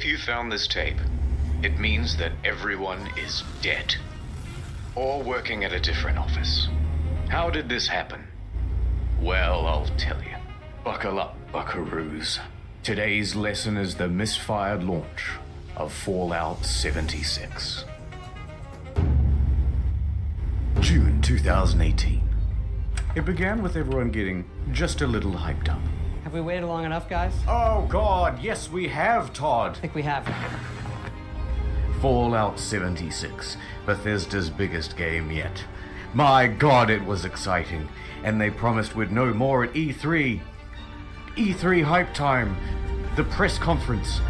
you found this tape, it means that everyone is dead. Or working at a different office. How did this happen? Well, I'll tell you. Buckle up, buckaroos. Today's lesson is the misfired launch of Fallout 76. June 2018. It began with everyone getting just a little hyped up. Have we waited long enough, guys? Oh God, yes we have, Todd. I think we have. Fallout 76, Bethesda's biggest game yet. My God, it was exciting, and they promised we'd know more at E3. E3 hype time, the press conference.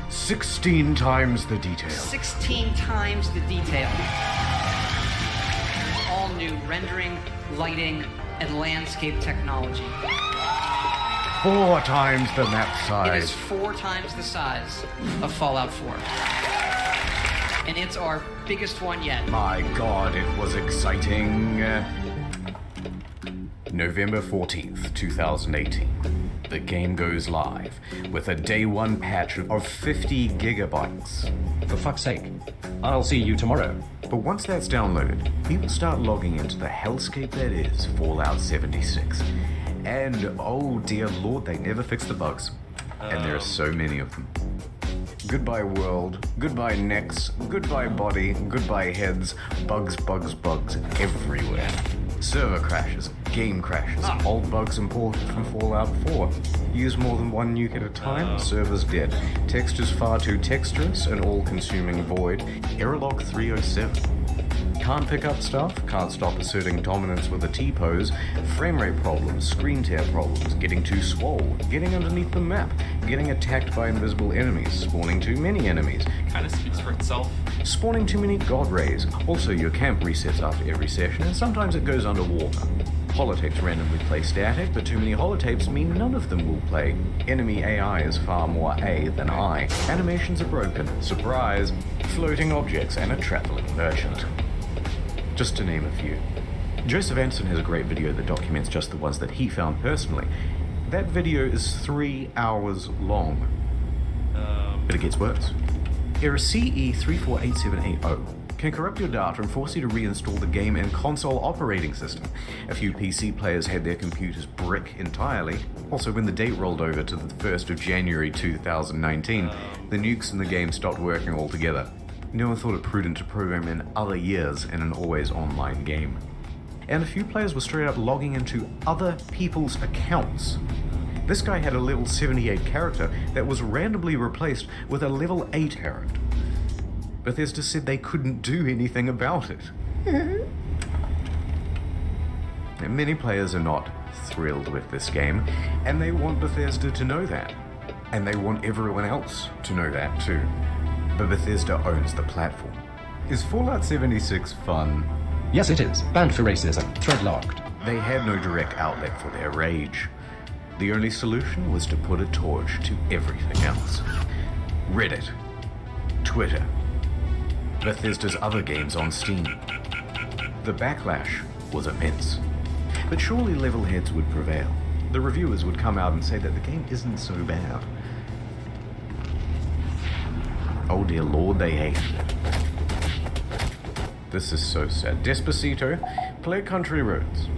16 times the detail. 16 times the detail. All new rendering, lighting, and landscape technology. 4 times the map It is size. 4 times the size of Fallout 4. And it's our biggest one yet. My God, it was exciting. November 14th, 2018. The game goes live with a day one patch of 50 gigabytes. For fuck's sake. I'll see you tomorrow. But once that's downloaded, people start logging into the hellscape that is Fallout 76. And oh dear lord, they never fix the bugs. And there are so many of them. Goodbye world, goodbye necks, goodbye body, goodbye heads, bugs, bugs, bugs everywhere. Server crashes, game crashes, old bugs imported from Fallout 4. Use more than one nuke at a time, server's dead. Textures far too texturous and all-consuming void. Error log 307. Can't pick up stuff, can't stop asserting dominance with a T-pose, frame rate problems, screen tear problems, getting too swole, getting underneath the map, getting attacked by invisible enemies, spawning too many enemies. Kind of speaks for itself. Spawning too many god rays. Also, your camp resets after every session, and sometimes it goes underwater. Holotapes randomly play static, but too many holotapes mean none of them will play. Enemy AI is far more A than I. Animations are broken. Surprise! Floating objects and a traveling merchant. Just to name a few. Joseph Anson has a great video that documents just the ones that he found personally. That video is 3 hours long. But it gets worse. Error CE348780 can corrupt your data and force you to reinstall the game and console operating system. A few PC players had their computers brick entirely. Also, when the date rolled over to the 1st of January 2019, the nukes in the game stopped working altogether. No one thought it prudent to program in other years in an always online game. And a few players were straight up logging into other people's accounts. This guy had a level 78 character that was randomly replaced with a level 8 character. Bethesda said they couldn't do anything about it. And many players are not thrilled with this game, and they want Bethesda to know that. And they want everyone else to know that too. But Bethesda owns the platform. Is Fallout 76 fun? Yes, it is. Banned for racism. Thread locked. They had no direct outlet for their rage. The only solution was to put a torch to everything else. Reddit, Twitter, Bethesda's other games on Steam. The backlash was immense. But surely level heads would prevail. The reviewers would come out and say that the game isn't so bad. Oh dear lord, they hated it. This is so sad. Despacito, play Country Roads.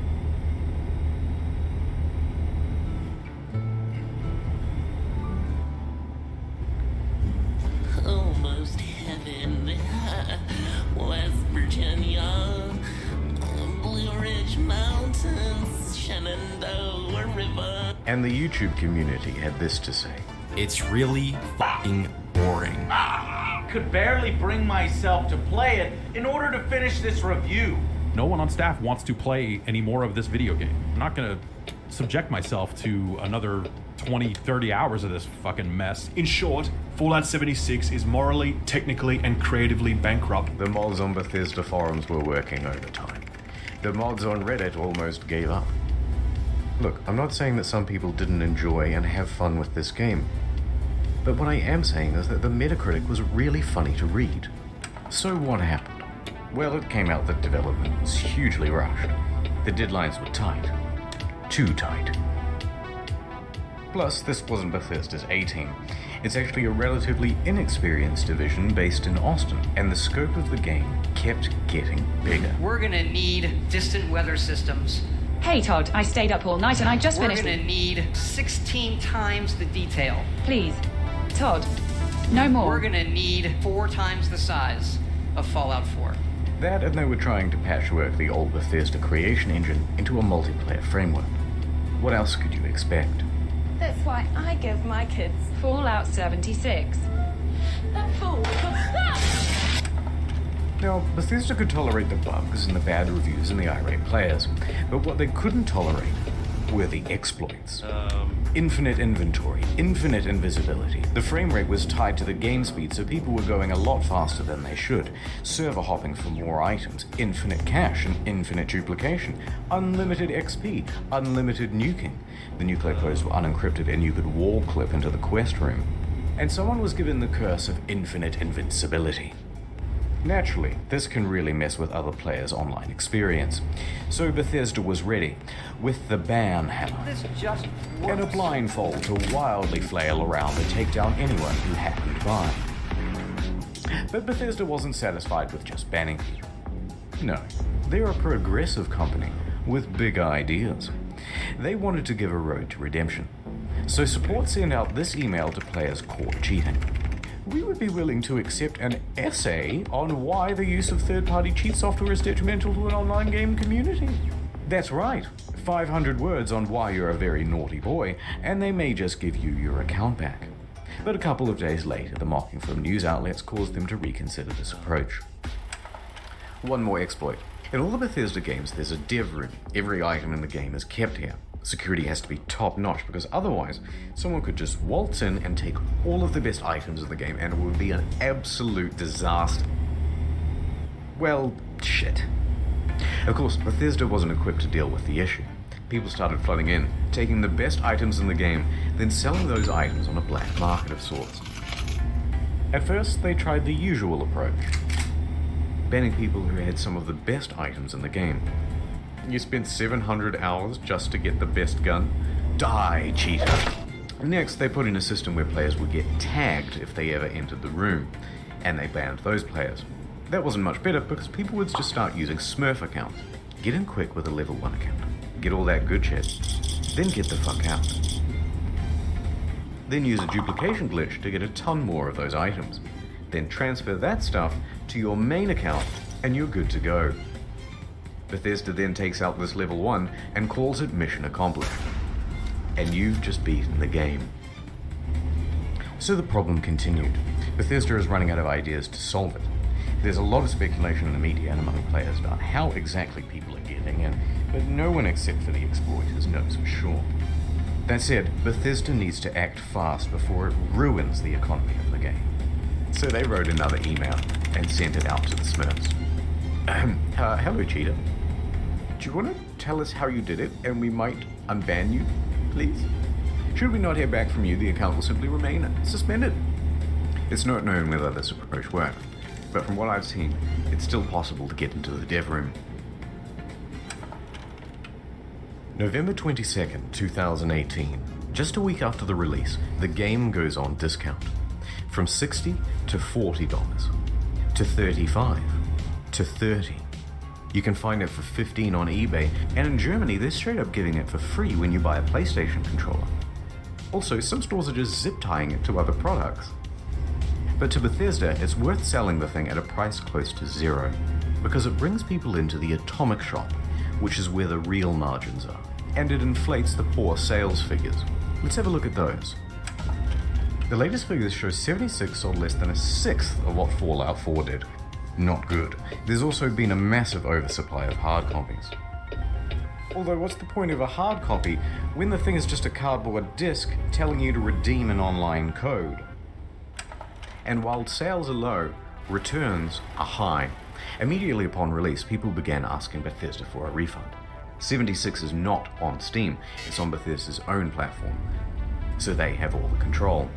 Almost heaven, West Virginia, Blue Ridge Mountains, Shenandoah River. And the YouTube community had this to say. It's really fucking boring. Could barely bring myself to play it in order to finish this review. No one on staff wants to play any more of this video game. I'm not gonna subject myself to another 20, 30 hours of this fucking mess. In short, Fallout 76 is morally, technically, and creatively bankrupt. The mods on Bethesda forums were working overtime. The mods on Reddit almost gave up. Look, I'm not saying that some people didn't enjoy and have fun with this game. But what I am saying is that the Metacritic was really funny to read. So what happened? Well, it came out that development was hugely rushed. The deadlines were tight. Too tight. Plus, this wasn't Bethesda's A-team. It's actually a relatively inexperienced division based in Austin, and the scope of the game kept getting bigger. We're gonna need distant weather systems. Hey Todd, I stayed up all night and I just We're finished. gonna need 16 times the detail. Please, Todd, no more. We're gonna need 4 times the size of Fallout 4. That, and they were trying to patchwork the old Bethesda creation engine into a multiplayer framework. What else could you expect? That's why I give my kids Fallout 76. that fool. Now, Bethesda could tolerate the bugs and the bad reviews and the irate players, but what they couldn't tolerate were the exploits. Infinite inventory, infinite invisibility. The frame rate was tied to the game speed, so people were going a lot faster than they should. Server hopping for more items, infinite cache and infinite duplication, unlimited XP, unlimited nuking. The nuclear codes were unencrypted and you could wall clip into the quest room. And someone was given the curse of infinite invincibility. Naturally, this can really mess with other players' online experience. So Bethesda was ready, with the ban hammer This just and a works. blindfold to wildly flail around and take down anyone who happened by. But Bethesda wasn't satisfied with just banning people. No, they're a progressive company with big ideas. They wanted to give a road to redemption. So support sent out this email to players caught cheating. We would be willing to accept an essay on why the use of third-party cheat software is detrimental to an online game community. That's right, 500 words on why you're a very naughty boy, and they may just give you your account back. But a couple of days later, the mocking from news outlets caused them to reconsider this approach. One more exploit. In all the Bethesda games, there's a dev room. Every item in the game is kept here. Security has to be top-notch because otherwise someone could just waltz in and take all of the best items in the game and it would be an absolute disaster. Well, shit. Of course, Bethesda wasn't equipped to deal with the issue. People started flooding in, taking the best items in the game, then selling those items on a black market of sorts. At first, they tried the usual approach, banning people who had some of the best items in the game. You spent 700 hours just to get the best gun? Die, cheater! Next, they put in a system where players would get tagged if they ever entered the room, and they banned those players. That wasn't much better because people would just start using Smurf accounts. Get in quick with a level 1 account, get all that good shit, then get the fuck out. Then use a duplication glitch to get a ton more of those items. Then transfer that stuff to your main account, and you're good to go. Bethesda then takes out this level 1 and calls it mission accomplished. And you've just beaten the game. So the problem continued. Bethesda is running out of ideas to solve it. There's a lot of speculation in the media and among players about how exactly people are getting in, but no one except for the exploiters knows for sure. That said, Bethesda needs to act fast before it ruins the economy of the game. So they wrote another email and sent it out to the Smurfs. Hello, cheater. Do you want to tell us how you did it, and we might unban you, please? Should we not hear back from you, the account will simply remain suspended. It's not known whether this approach worked, but from what I've seen, it's still possible to get into the dev room. November 22nd, 2018. Just a week after the release, the game goes on discount. From $60 to $40, to $35, to $30. You can find it for $15 on eBay, and in Germany they're straight up giving it for free when you buy a PlayStation controller. Also, some stores are just zip tying it to other products. But to Bethesda, it's worth selling the thing at a price close to zero, because it brings people into the atomic shop, which is where the real margins are, and it inflates the poor sales figures. Let's have a look at those. The latest figures show 76 sold less than a sixth of what Fallout 4 did. Not good. There's also been a massive oversupply of hard copies. Although what's the point of a hard copy when the thing is just a cardboard disc telling you to redeem an online code? And while sales are low, returns are high. Immediately upon release, people began asking Bethesda for a refund. 76 is not on Steam, it's on Bethesda's own platform, so they have all the control.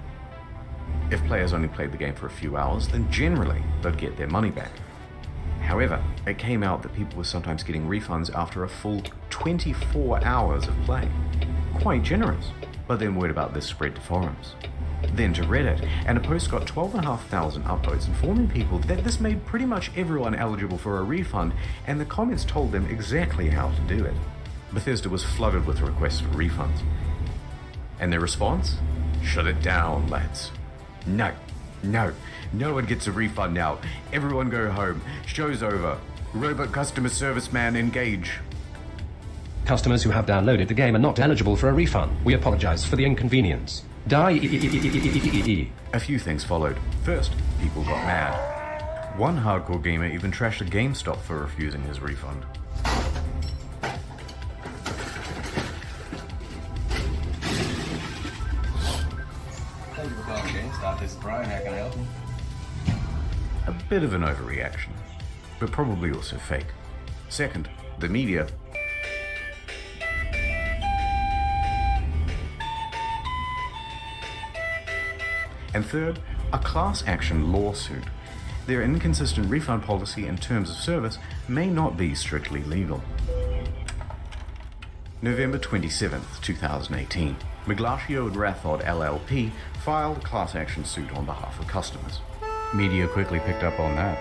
If players only played the game for a few hours, then generally they'd get their money back. However, it came out that people were sometimes getting refunds after a full 24 hours of play. Quite generous, But then word about this spread to forums. Then to Reddit, and a post got 12,500 upvotes informing people that this made pretty much everyone eligible for a refund, and the comments told them exactly how to do it. Bethesda was flooded with requests for refunds. And their response? Shut it down, lads. No one gets a refund now. Everyone go home. Show's over. Robot customer service man engage. Customers who have downloaded the game are not eligible for a refund. We apologize for the inconvenience. Die. A few things followed. First, people got mad. One hardcore gamer even trashed a GameStop for refusing his refund. Thank you for calling GameStop. This is Brian. How can I help you? A bit of an overreaction, but probably also fake. Second, the media. And third, a class action lawsuit. Their inconsistent refund policy and terms of service may not be strictly legal. November 27th, 2018. Miglatio and Rathod LLP filed a class action suit on behalf of customers. Media quickly picked up on that.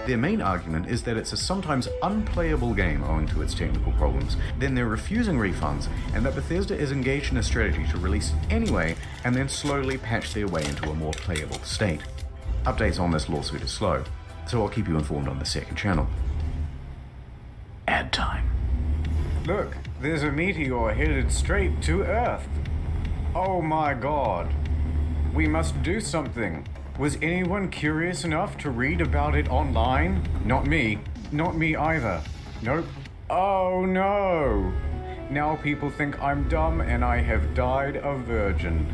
Their main argument is that it's a sometimes unplayable game owing to its technical problems, then they're refusing refunds, and that Bethesda is engaged in a strategy to release anyway and then slowly patch their way into a more playable state. Updates on this lawsuit are slow, so I'll keep you informed on the second channel. Ad time. Look, there's a meteor headed straight to Earth. Oh my god. We must do something. Was anyone curious enough to read about it online? Not me. Not me either. Nope. Oh no! Now people think I'm dumb and I have died a virgin.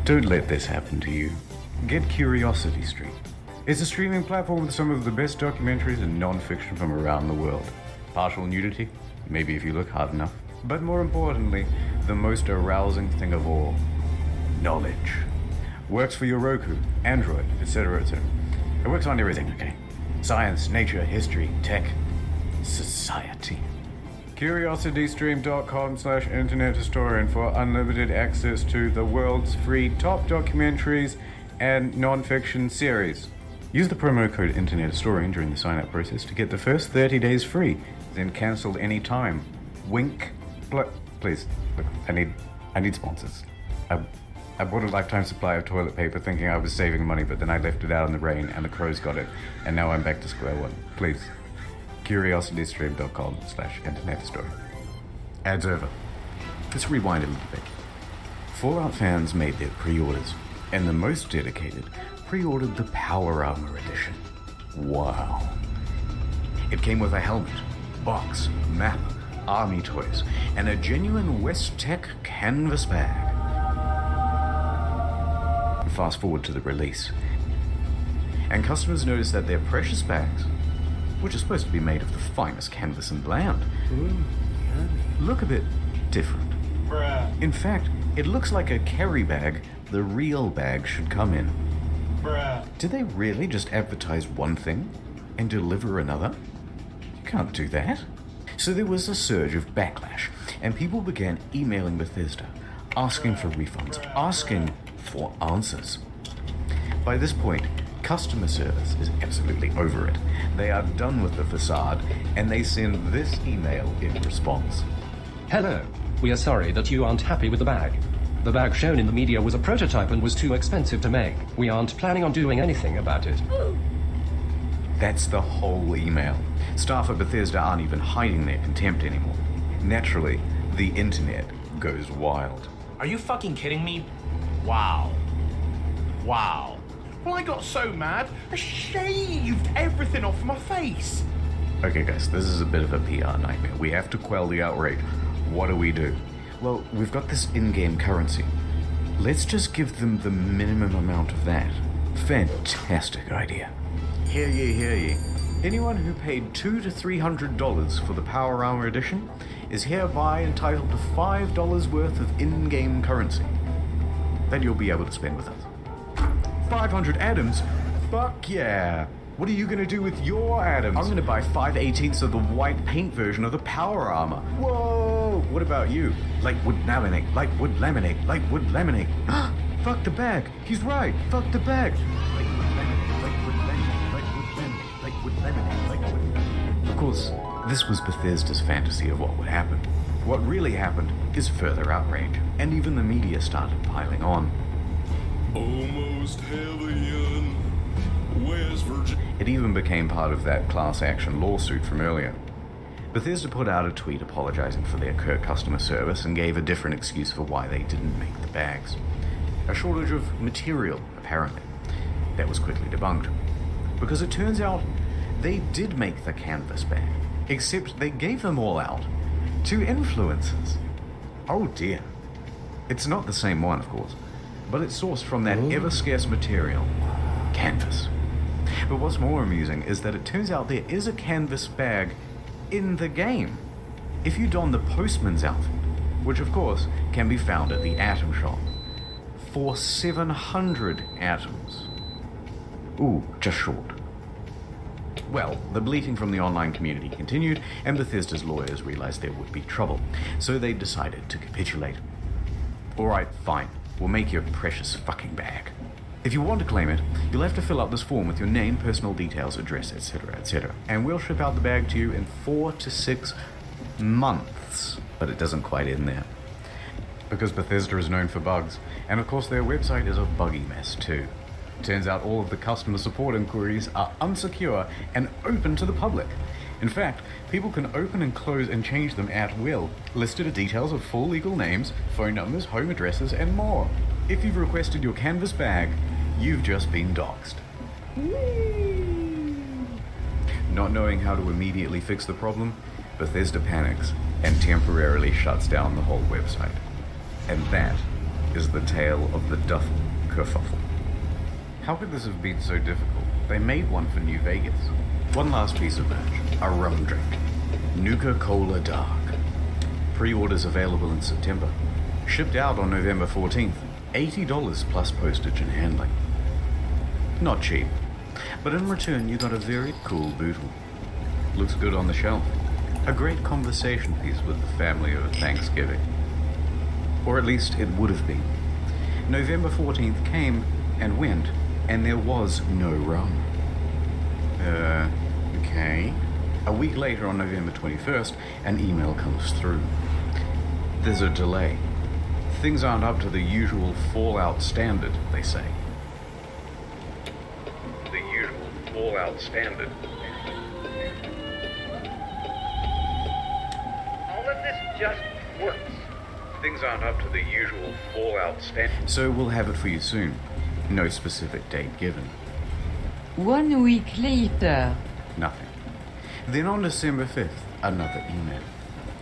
Don't let this happen to you. Get Curiosity Stream. It's a streaming platform with some of the best documentaries and non-fiction from around the world. Partial nudity? Maybe if you look hard enough. But more importantly, the most arousing thing of all, knowledge. Works for your Roku, Android, etc., etc. It works on everything, okay? Science, nature, history, tech, society. CuriosityStream.com/internethistorian for unlimited access to the world's free top documentaries and non-fiction series. Use the promo code InternetHistorian during the sign-up process to get the first 30 days free, then cancel any time. Wink. Please, look, I need sponsors. I bought a lifetime supply of toilet paper thinking I was saving money, but then I left it out in the rain and the crows got it, and now I'm back to square one. Please. CuriosityStream.com/internethistorian. Ads over. Let's rewind a little bit. Fallout fans made their pre-orders, and the most dedicated pre-ordered the Power Armor Edition. Wow. It came with a helmet, box, map, army toys, and a genuine West Tech canvas bag. Fast forward to the release, and customers noticed that their precious bags, which are supposed to be made of the finest canvas in the land, look a bit different. Bruh. In fact, it looks like a carry bag the real bag should come in. Bruh. Did they really just advertise one thing and deliver another? You can't do that. So there was a surge of backlash, and people began emailing Bethesda, asking for refunds, asking for answers. By this point, customer service is absolutely over it. They are done with the facade, and they send this email in response. Hello. We are sorry that you aren't happy with the bag. The bag shown in the media was a prototype and was too expensive to make. We aren't planning on doing anything about it. That's the whole email. Staff at Bethesda aren't even hiding their contempt anymore. Naturally, the internet goes wild. Are you fucking kidding me? Wow. Wow. Well, I got so mad, I shaved everything off my face. Okay guys, this is a bit of a PR nightmare. We have to quell the outrage. What do we do? Well, we've got this in-game currency. Let's just give them the minimum amount of that. Fantastic idea. Hear ye, hear ye. Anyone who paid $200 to $300 for the Power Armor Edition is hereby entitled to $5 worth of in-game currency that you'll be able to spend with us. 500 atoms? Fuck yeah! What are you gonna do with your atoms? I'm gonna buy 5/18 of the white paint version of the power armor. Whoa! What about you? Like wood laminate, like wood laminate, like wood laminate. Fuck the bag. He's right. Fuck the bag. Like wood laminate, like wood laminate, like wood laminate, like wood laminate, like wood. Of course, this was Bethesda's fantasy of what would happen. What really happened is further outrage, and even the media started piling on. Almost heaven, West Virginia. It even became part of that class action lawsuit from earlier. Bethesda put out a tweet apologizing for their curt customer service and gave a different excuse for why they didn't make the bags. A shortage of material, apparently. That was quickly debunked. Because it turns out they did make the canvas bag, except they gave them all out to influencers. Oh dear. It's not the same one, of course, but it's sourced from that ever-scarce material, canvas. But what's more amusing is that it turns out there is a canvas bag in the game. If you don the postman's outfit, which of course can be found at the Atom Shop, for 700 atoms. Ooh, just short. Well, the bleating from the online community continued, and Bethesda's lawyers realized there would be trouble, so they decided to capitulate. Alright, fine. We'll make you a precious fucking bag. If you want to claim it, you'll have to fill out this form with your name, personal details, address, etc., etc. And we'll ship out the bag to you in 4 to 6 months. But it doesn't quite end there. Because Bethesda is known for bugs, and of course their website is a buggy mess too. Turns out all of the customer support inquiries are unsecure and open to the public. In fact, people can open and close and change them at will. Listed are details of full legal names, phone numbers, home addresses, and more. If you've requested your canvas bag, you've just been doxxed. Not knowing how to immediately fix the problem, Bethesda panics and temporarily shuts down the whole website. And that is the tale of the duffel kerfuffle. How could this have been so difficult? They made one for New Vegas. One last piece of merch, a rum drink. Nuka-Cola Dark. Pre-orders available in September. Shipped out on November 14th. $80 plus postage and handling. Not cheap, but in return you got a very cool bootle. Looks good on the shelf. A great conversation piece with the family over Thanksgiving. Or at least it would have been. November 14th came and went, and there was no rum. Okay. A week later, on November 21st, an email comes through. There's a delay. Things aren't up to the usual Fallout standard, they say. The usual Fallout standard. All of this just works. Things aren't up to the usual Fallout standard. So we'll have it for you soon. No specific date given. 1 week later. Nothing. Then on December 5th, another email.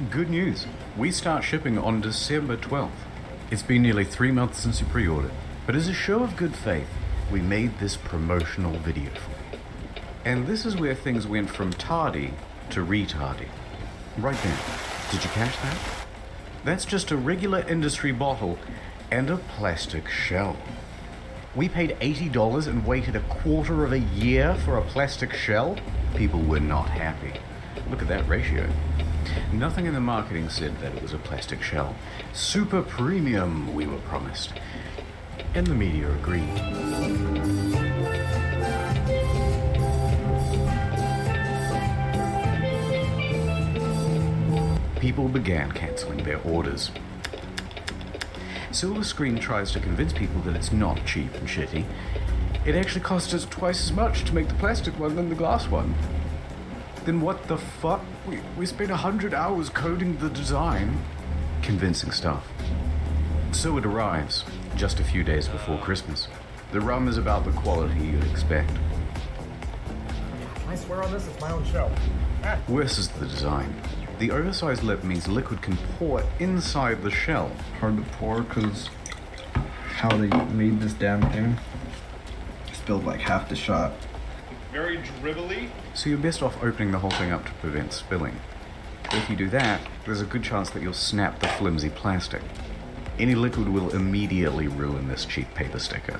Good news. We start shipping on December 12th. It's been nearly 3 months since you pre-ordered, but as a show of good faith, we made this promotional video for you. And this is where things went from tardy to retardy. Right then. Did you catch that? That's just a regular industry bottle and a plastic shell. We paid $80 and waited a quarter of a year for a plastic shell? People were not happy. Look at that ratio. Nothing in the marketing said that it was a plastic shell. Super premium, we were promised. And the media agreed. People began canceling their orders. Silver Screen tries to convince people that it's not cheap and shitty. It actually costs us twice as much to make the plastic one than the glass one. Then what the fuck? We spent 100 hours coding the design. Convincing stuff. So it arrives, just a few days before Christmas. The rum is about the quality you'd expect. I swear on this, it's my own show. Worse is the design. The oversized lip means liquid can pour inside the shell. Hard to pour because how they made this damn thing. Spilled like half the shot. Very dribbly. So you're best off opening the whole thing up to prevent spilling. If you do that, there's a good chance that you'll snap the flimsy plastic. Any liquid will immediately ruin this cheap paper sticker.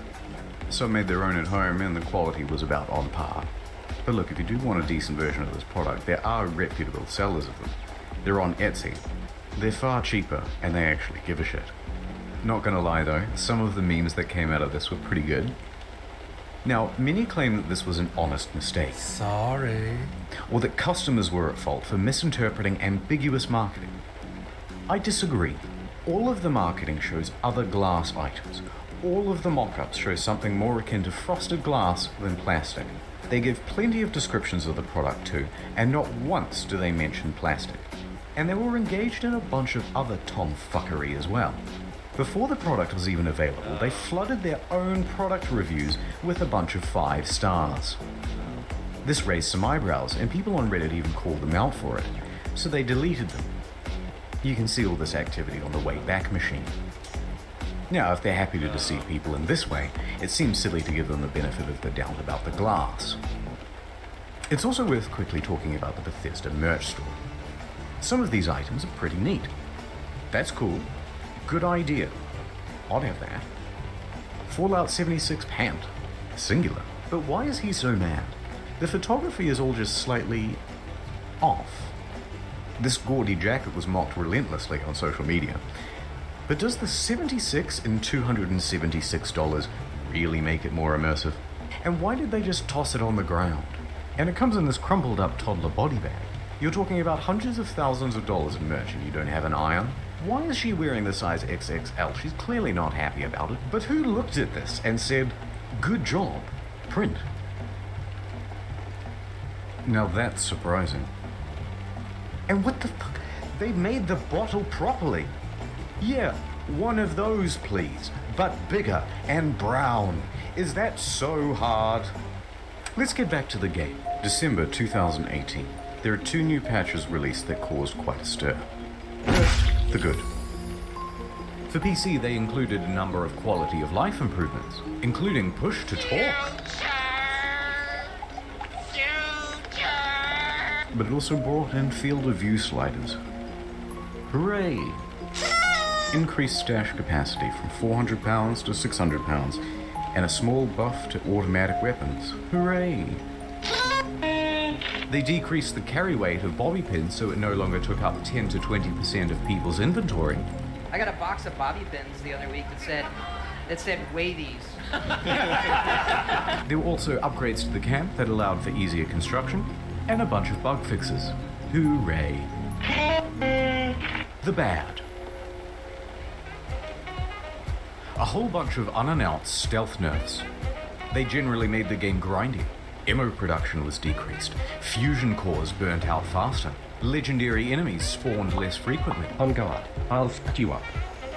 Some made their own at home and the quality was about on par. But look, if you do want a decent version of this product, there are reputable sellers of them. They're on Etsy. They're far cheaper, and they actually give a shit. Not gonna lie though, some of the memes that came out of this were pretty good. Now, many claim that this was an honest mistake. Sorry. Or that customers were at fault for misinterpreting ambiguous marketing. I disagree. All of the marketing shows other glass items. All of the mock-ups show something more akin to frosted glass than plastic. They give plenty of descriptions of the product too, and not once do they mention plastic. And they were engaged in a bunch of other tomfuckery as well. Before the product was even available, they flooded their own product reviews with a bunch of 5 stars. This raised some eyebrows, and people on Reddit even called them out for it, so they deleted them. You can see all this activity on the Wayback Machine. Now, if they're happy to deceive people in this way, it seems silly to give them the benefit of the doubt about the glass. It's also worth quickly talking about the Bethesda merch store. Some of these items are pretty neat. That's cool. Good idea. I'd have that. Fallout 76 pant. Singular. But why is he so mad? The photography is all just slightly off. This gaudy jacket was mocked relentlessly on social media. But does the 76 and $276 really make it more immersive? And why did they just toss it on the ground? And it comes in this crumpled up toddler body bag. You're talking about hundreds of thousands of dollars in merch and you don't have an eye on? Why is she wearing the size XXL? She's clearly not happy about it. But who looked at this and said, good job, print? Now that's surprising. And what the fuck? They made the bottle properly. Yeah, one of those please, but bigger and brown. Is that so hard? Let's get back to the game. December 2018. There are 2 new patches released that caused quite a stir. First, the good. For PC, they included a number of quality of life improvements, including push to talk. But it also brought in field of view sliders. Hooray! Increased stash capacity from 400 pounds to 600 pounds, and a small buff to automatic weapons. Hooray! They decreased the carry weight of bobby pins so it no longer took up 10 to 20% of people's inventory. I got a box of bobby pins the other week that said weigh these. There were also upgrades to the camp that allowed for easier construction, and a bunch of bug fixes. Hooray! The bad. A whole bunch of unannounced stealth nerfs. They generally made the game grindy. Ammo production was decreased. Fusion cores burnt out faster. Legendary enemies spawned less frequently. On guard, I'll f*** you up.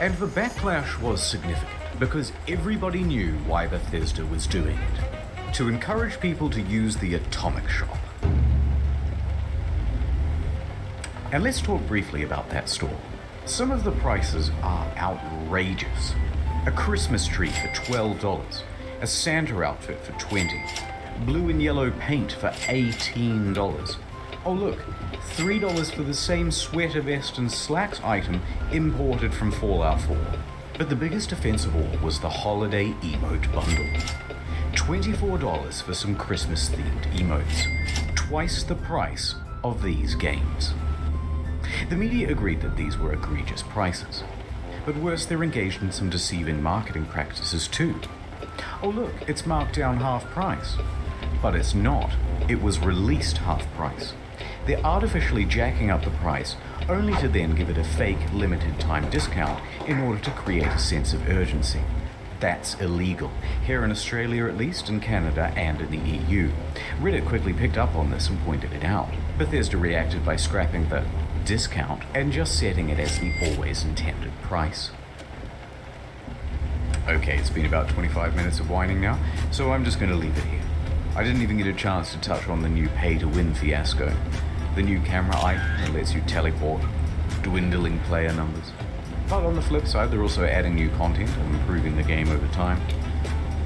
And the backlash was significant because everybody knew why Bethesda was doing it. To encourage people to use the Atomic Shop. And let's talk briefly about that store. Some of the prices are outrageous. A Christmas tree for $12, a Santa outfit for $20, blue and yellow paint for $18. Oh look, $3 for the same sweater vest and slacks item imported from Fallout 4. But the biggest offense of all was the holiday emote bundle. $24 for some Christmas-themed emotes, twice the price of these games. The media agreed that these were egregious prices. But worse, they're engaged in some deceiving marketing practices too. Oh look, it's marked down half price. But it's not. It was released half price. They're artificially jacking up the price only to then give it a fake limited time discount in order to create a sense of urgency. That's illegal, here in Australia at least, in Canada and in the EU. Reddit quickly picked up on this and pointed it out. Bethesda reacted by scrapping the discount and just setting it as the always intended price. Okay, it's been about 25 minutes of whining now, so I'm just going to leave it here. I didn't even get a chance to touch on the new pay-to-win fiasco. The new camera item that lets you teleport dwindling player numbers. But on the flip side, they're also adding new content and improving the game over time.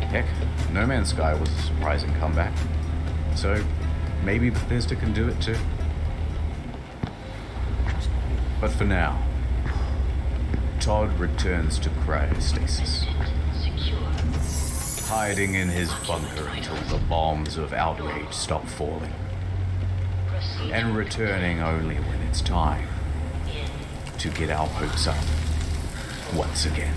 Heck, No Man's Sky was a surprising comeback. So, maybe Bethesda can do it too. But for now, Todd returns to cryostasis. hiding in his bunker until the bombs of outrage stop falling, and returning only when it's time to get our hopes up once again.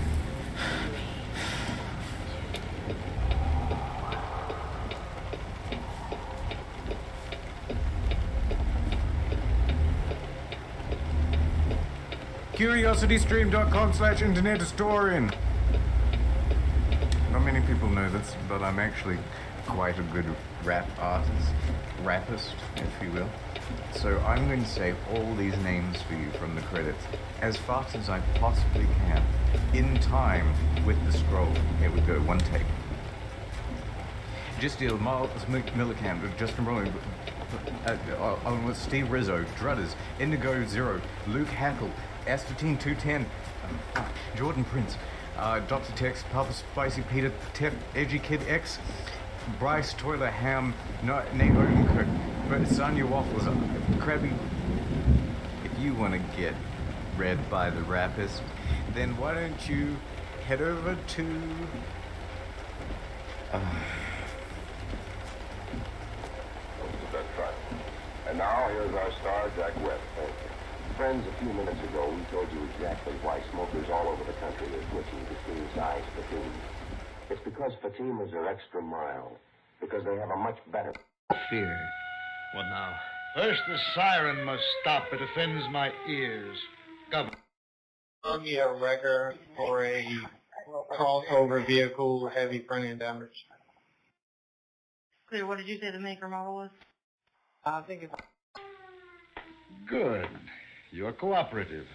CuriosityStream.com/internet historian. Not many people know this, but I'm actually quite a good rapist, if you will. So I'm going to save all these names for you from the credits as fast as I possibly can, in time with the scroll. Here we go, one take. Jistiel, Miles Millicamp, Justin Rowling, Steve Rizzo, Drudders, Indigo Zero, Luke Hackle, Astatine 210, Jordan Prince, Dr. Tex, Papa Spicy Peter, Tef, Edgy Kid X, Bryce Toiler Ham, Nate Odenkirk, Sonia Waffles, Krabby. If you want to get read by the rapist, then why don't you head over to And now, here's our star, Jack Webb. Thank you. Friends, a few minutes ago, we told you exactly why smokers all over the country are switching to king-size Fatim. It's because Fatimas are extra mild. Because they have a much better fear. What now? First, the siren must stop. It offends my ears. Governor. I'll be a wrecker or a crossover vehicle, heavy front end damage. Clear, what did you say the maker model was? I think it's... Good. You're cooperative.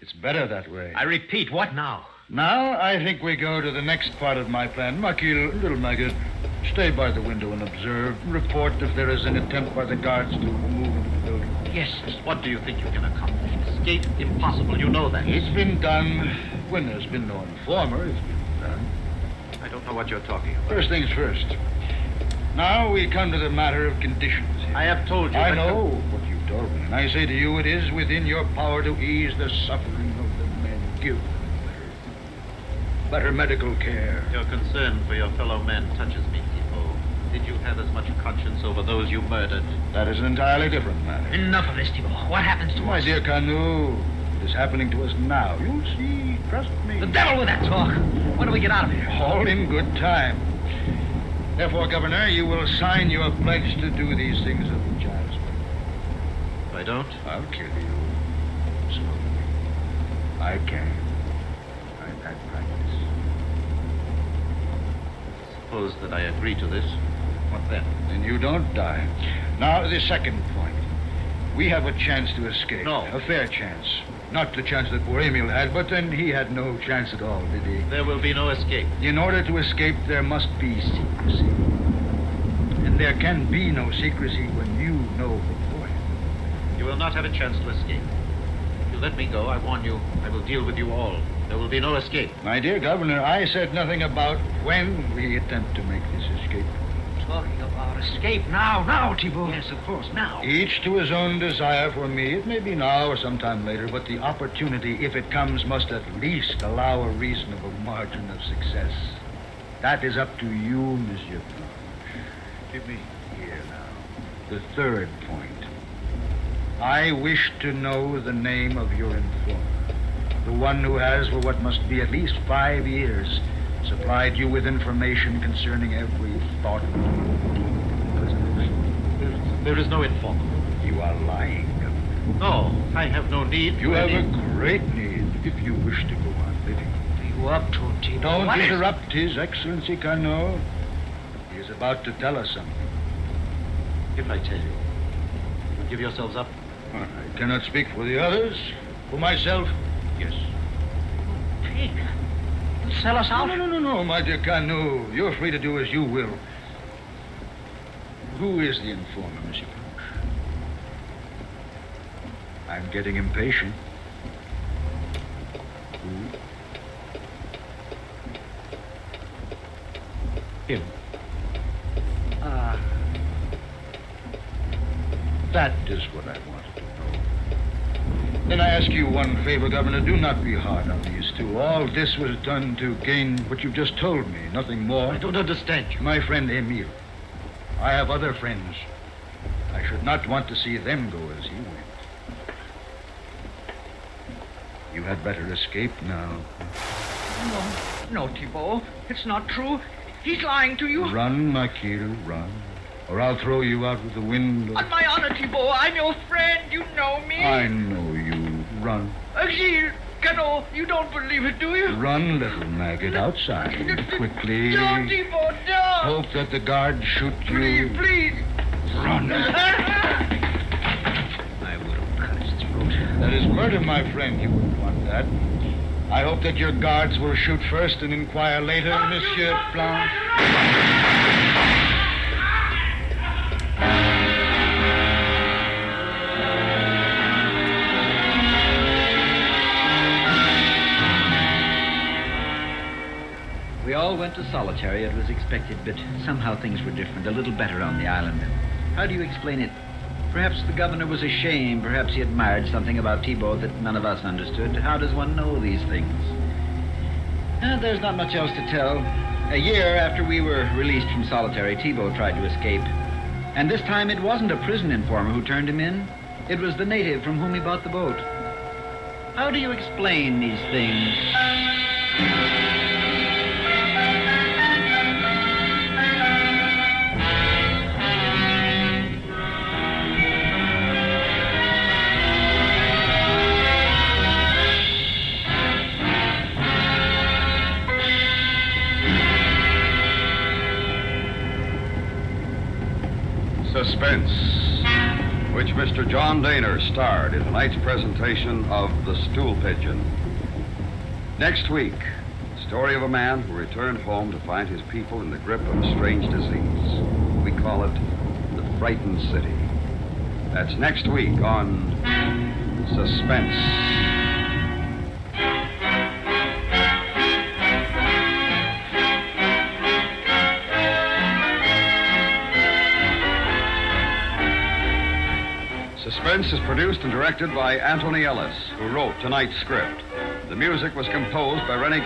It's better that way. I repeat, what now? Now, I think we go to the next part of my plan. Makil, little maggot, stay by the window and observe. Report if there is an attempt by the guards to move into the building. Yes, what do you think you can accomplish? Escape? Impossible, you know that. It's been done. When there's been no informer, it's been done. I don't know what you're talking about. First things first. Now we come to the matter of conditions. I have told you. I know what you've told me, and I say to you, it is within your power to ease the suffering of the men. Give them better medical care. Your concern for your fellow men touches me, Tipo. Did you have as much conscience over those you murdered? That is an entirely different matter. Enough of this, Tipo. What happens to us? My dear Canu, it is happening to us now. You'll see. Trust me. The devil with that talk. When do we get out of here? All in good time. Therefore, Governor, you will sign your pledge to do these things of the child's birth. If I don't? I'll kill you. Slowly. I can. I've had practice. Suppose that I agree to this. What then? Then you don't die. Now, the second point. We have a chance to escape. No. A fair chance. Not the chance that poor Emil had, but then he had no chance at all, did he? There will be no escape. In order to escape, there must be secrecy. And there can be no secrecy when you know beforehand. You will not have a chance to escape. If you let me go, I warn you, I will deal with you all. There will be no escape. My dear Governor, I said nothing about when we attempt to make this escape. Talking about escape now, Thibault. Yes, of course, now. Each to his own desire for me. It may be now or sometime later, but the opportunity, if it comes, must at least allow a reasonable margin of success. That is up to you, Monsieur Blanche. Give me here now. The third point. I wish to know the name of your informer. The one who has, for what must be at least 5 years, supplied you with information concerning every thought of prisoners. There is no informer. You are lying, Governor. No, I have no need. You have a great need if you wish to go on living. What are you up to, Tito? Don't interrupt His Excellency Carnot. He is about to tell us something. If I tell you, you give yourselves up? I cannot speak for the others. For myself, yes. Pig. Sell us out? No, my dear Canu. You're free to do as you will. Who is the informer, Monsieur Blanche? I'm getting impatient. Who? Him. That is what I wanted to know. Then I ask you one favor, Governor. Do not be hard on these two. All this was done to gain what you've just told me, nothing more. I don't understand you. My friend Emile. I have other friends. I should not want to see them go as he went. You had better escape now. No, Thibault. It's not true. He's lying to you. Run, Makira, run. Or I'll throw you out of the window. On my honor, Thibault, I'm your friend. You know me. I know you. Run. Gilles, Cano, you don't believe it, do you? Run, little maggot, outside. Quickly. Don't, Thibault, don't. Hope that the guards shoot you. Please. Run. I would have cut his throat. That is murder, my friend. You wouldn't want that. I hope that your guards will shoot first and inquire later, Monsieur Blanc. We all went to solitary. It was expected, but somehow things were different, a little better on the island. How do you explain it? Perhaps the governor was ashamed. Perhaps he admired something about Thibault that none of us understood. How does one know these things? There's not much else to tell. A year after we were released from solitary, Thibault tried to escape. And this time it wasn't a prison informer who turned him in. It was the native from whom he bought the boat. How do you explain these things? Suspense, which Mr. John Daner starred in tonight's presentation of The Stool Pigeon. Next week, the story of a man who returned home to find his people in the grip of a strange disease. We call it The Frightened City. That's next week on Suspense. Suspense is produced and directed by Anthony Ellis, who wrote tonight's script. The music was composed by Rennie